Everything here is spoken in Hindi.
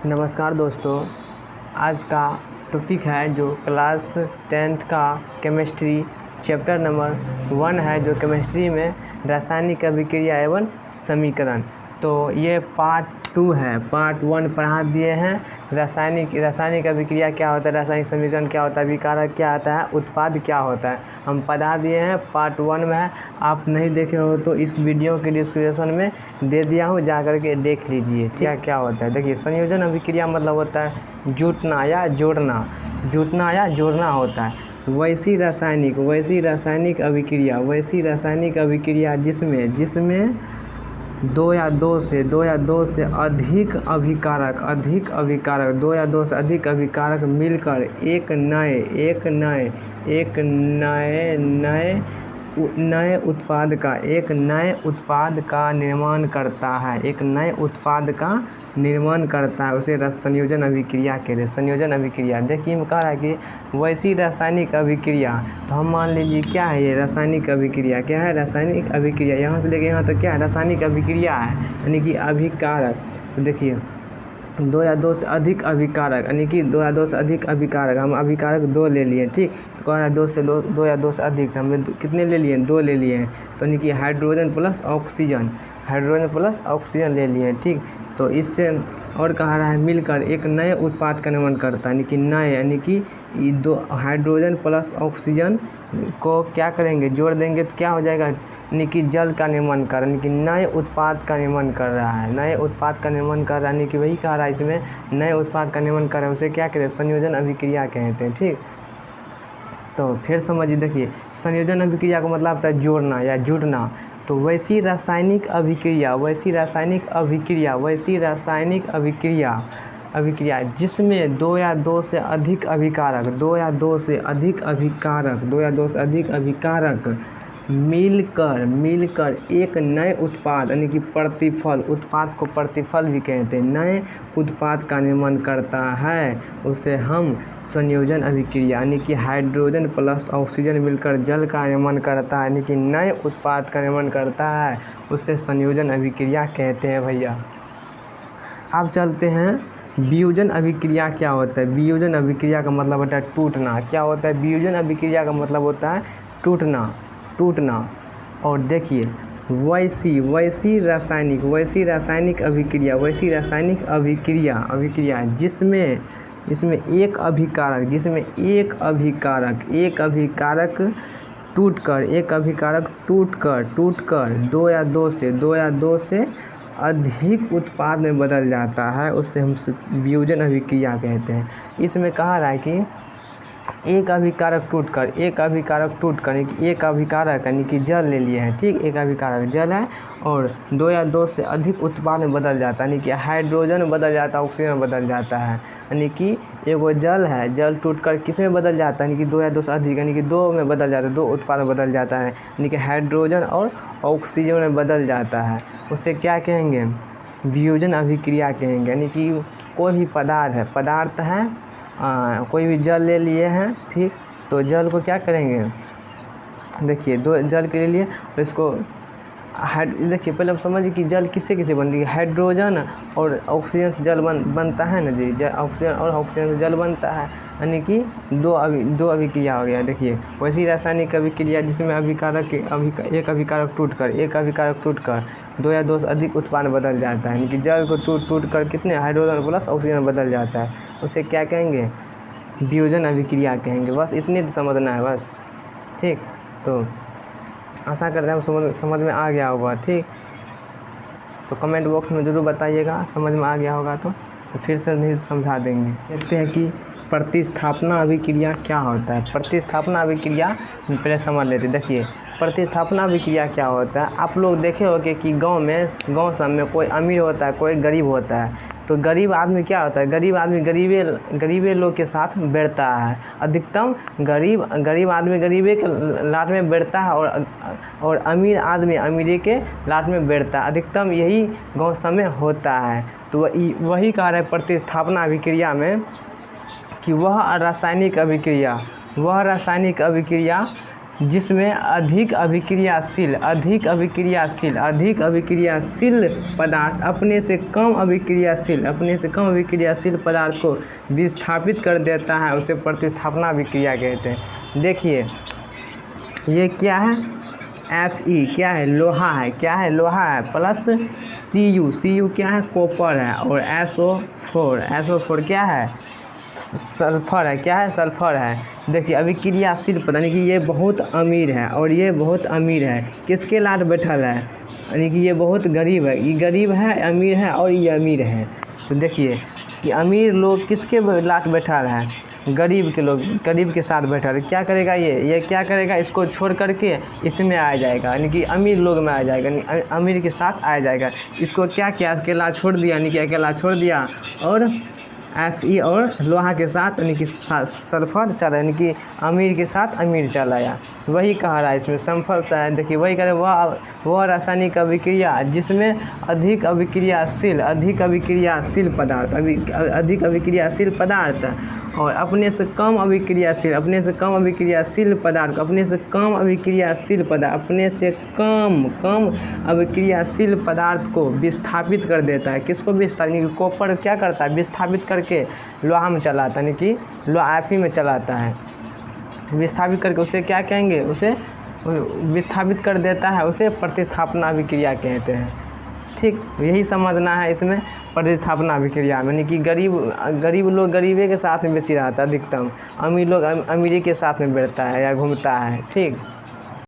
नमस्कार दोस्तों, आज का टॉपिक है जो क्लास 10th का केमिस्ट्री चैप्टर नंबर 1 है, जो केमिस्ट्री में रासायनिक अभिक्रिया एवं समीकरण। तो ये पार्ट 2 है। पार्ट 1 पढ़ा दिए हैं, रासायनिक अभिक्रिया क्या होता है, रासायनिक समीकरण क्या होता है, अभिकारक क्या होता है, उत्पाद क्या होता है, हम पढ़ा दिए हैं। पार्ट 1 में है, आप नहीं देखे हो तो इस वीडियो के डिस्क्रिप्शन में दे दिया हूँ, जा करके देख लीजिए। ठीक, क्या होता है देखिए। संयोजन अभिक्रिया मतलब होता है जुटना या जोड़ना होता है। वैसी रासायनिक अभिक्रिया जिसमें दो या दो से अधिक अभिकारक मिलकर एक नए उत्पाद का निर्माण करता है, उसे संयोजन अभिक्रिया कहते हैं। संयोजन अभिक्रिया देखिए, मैं कह रहा है कि वैसी रासायनिक अभिक्रिया, तो हम मान लीजिए क्या है ये रासायनिक अभिक्रिया, क्या है रासायनिक अभिक्रिया, यहाँ से लेके यहाँ तक क्या है रासायनिक अभिक्रिया है, यानी कि अभिकारक। तो देखिए दो या दो से अधिक अभिकारक, यानी कि दो या दो से अधिक अभिकारक, हम अभिकारक 2 ले लिए। ठीक, तो कह रहा है दो या दो से अधिक, तो हमने कितने ले लिए, 2 ले लिए हैं। तो यानी कि हाइड्रोजन प्लस ऑक्सीजन ले लिए हैं। ठीक, तो इससे और कह रहा है मिलकर एक नए उत्पाद का निर्माण करता है, यानी कि दो हाइड्रोजन प्लस ऑक्सीजन को क्या करेंगे, जोड़ देंगे तो क्या हो जाएगा, यानी कि जल का निर्माण कर, यानी कि नए उत्पाद का निर्माण कर रहा है, यानी कि वही कह रहा है इसमें नए उत्पाद का निर्माण कर रहा है, उसे क्या कहते हैं, संयोजन अभिक्रिया कहते हैं। ठीक, तो फिर समझिए, देखिए संयोजन अभिक्रिया का मतलब होता है जोड़ना या जुड़ना। तो वैसी रासायनिक अभिक्रिया जिसमें दो या दो से अधिक अभिकारक मिलकर एक नए उत्पाद, यानी कि उत्पाद को प्रतिफल भी कहते हैं, नए उत्पाद का निर्माण करता है, उसे हम संयोजन अभिक्रिया, यानी कि हाइड्रोजन प्लस ऑक्सीजन मिलकर जल का निर्माण करता है, यानी कि नए उत्पाद का निर्माण करता है, उसे संयोजन अभिक्रिया कहते हैं भैया। अब चलते हैं वियोजन अभिक्रिया क्या होता है। वियोजन अभिक्रिया का मतलब होता है टूटना। क्या होता है, वियोजन अभिक्रिया का मतलब होता है टूटना। और देखिए वैसी रासायनिक अभिक्रिया जिसमें एक अभिकारक टूटकर दो या दो से अधिक उत्पाद में बदल जाता है, उससे हम वियोजन अभिक्रिया कहते हैं। इसमें कहा रहा है कि एक अभिकारक टूटकर एक अभिकारक यानी कि जल ले लिए हैं। ठीक, एक अभिकारक जल है और दो या दो से अधिक उत्पाद में बदल जाता है, यानी कि हाइड्रोजन बदल जाता है, ऑक्सीजन बदल जाता है, यानी कि एगो जल है, जल टूटकर किस में बदल जाता है, यानी कि दो या दो से अधिक, यानी कि 2 में बदल जाता है, 2 उत्पाद में बदल जाता है, यानी कि हाइड्रोजन और ऑक्सीजन में बदल जाता है, उसे क्या कहेंगे, वियोजन अभिक्रिया कहेंगे। यानी कि कोई भी पदार्थ है, कोई भी जल ले लिए हैं। ठीक, तो जल को क्या करेंगे, देखिए 2 जल के लिए तो इसको देखिए पहले आप समझिए कि जल किससे बनती है, हाइड्रोजन और ऑक्सीजन से जल बनता है ना जी, ऑक्सीजन और ऑक्सीजन से जल बनता है, यानी कि दो अभिक्रिया हो गया। देखिए वैसी रासायनिक अभिक्रिया जिसमें एक अभिकारक टूटकर दो या दो से अधिक उत्पाद बदल जाता है, यानी कि जल को टूट कर कितने हाइड्रोजन प्लस ऑक्सीजन बदल जाता है, उसे क्या कहेंगे, वियोजन अभिक्रिया कहेंगे। बस इतने समझना है बस। ठीक, तो आशा करते हैं समझ में आ गया होगा। ठीक, तो कमेंट बॉक्स में ज़रूर बताइएगा समझ में आ गया होगा, तो फिर से नहीं समझा देंगे। देखते हैं कि प्रतिस्थापना अभिक्रिया क्या होता है। प्रतिस्थापना अभिक्रिया पहले समझ लेते। देखिए प्रतिस्थापना अभिक्रिया क्या होता है, आप लोग देखे होंगे कि गांव सब में कोई अमीर होता है, कोई गरीब होता है। तो गरीब आदमी क्या होता है, गरीब आदमी गरीबे लोग के साथ बैठता है, अधिकतम गरीब आदमी गरीबे के लाट में बैठता है, और अमीर आदमी अमीरे के लाट में बैठता है, अधिकतम यही गांव सब में होता है। तो वही कह रहे हैं प्रतिस्थापना अभिक्रिया में कि वह रासायनिक अभिक्रिया जिसमें अधिक अभिक्रियाशील पदार्थ अपने से कम अभिक्रियाशील पदार्थ को विस्थापित कर देता है, उसे प्रतिस्थापना अभिक्रिया कहते हैं। देखिए ये क्या है, Fe क्या है, लोहा है, प्लस Cu क्या है, कॉपर है, और SO4 क्या है, सल्फर है, क्या है, सल्फर है। देखिए अभिक्रियाशील पता नहीं कि ये बहुत अमीर है और ये बहुत अमीर है, किसके लाट बैठल है, यानी कि ये बहुत गरीब है, ये गरीब है, अमीर है और ये अमीर है। तो देखिए कि अमीर लोग किसके लाट बैठल है, गरीब के लोग, गरीब के साथ बैठा है। क्या करेगा ये क्या करेगा, इसको छोड़ करके इसमें आ जाएगा, यानी कि अमीर लोग में आ जाएगा, यानी अमीर के साथ आ जाएगा। इसको क्या किया, अकेला छोड़ दिया, यानी कि अकेला छोड़ दिया, और Fe और लोहा के साथ यानी कि सल्फर चला, यानी कि अमीर के साथ अमीर चला आया। वही कह रहा है इसमें सल्फर से है। देखिए वही कह रहे वह रासायनिक अभिक्रिया जिसमें अधिक अभिक्रियाशील पदार्थ और अपने से कम अभिक्रियाशील पदार्थ को विस्थापित कर देता है। किसको विस्थापित, कॉपर क्या करता है, विस्थापित करके लोहा में चलाता है, यानी कि लोहा Fe में चलाता है, विस्थापित करके उसे क्या कहेंगे, उसे विस्थापित कर देता है, उसे प्रतिस्थापना अभिक्रिया कहते हैं। ठीक, यही समझना है इसमें प्रतिस्थापना अभिक्रिया में, यानी कि गरीब लोग गरीबे के साथ में बेसी रहता है अधिकतम, अमीर लोग अमीरी के साथ में बैठता है या घूमता है। ठीक।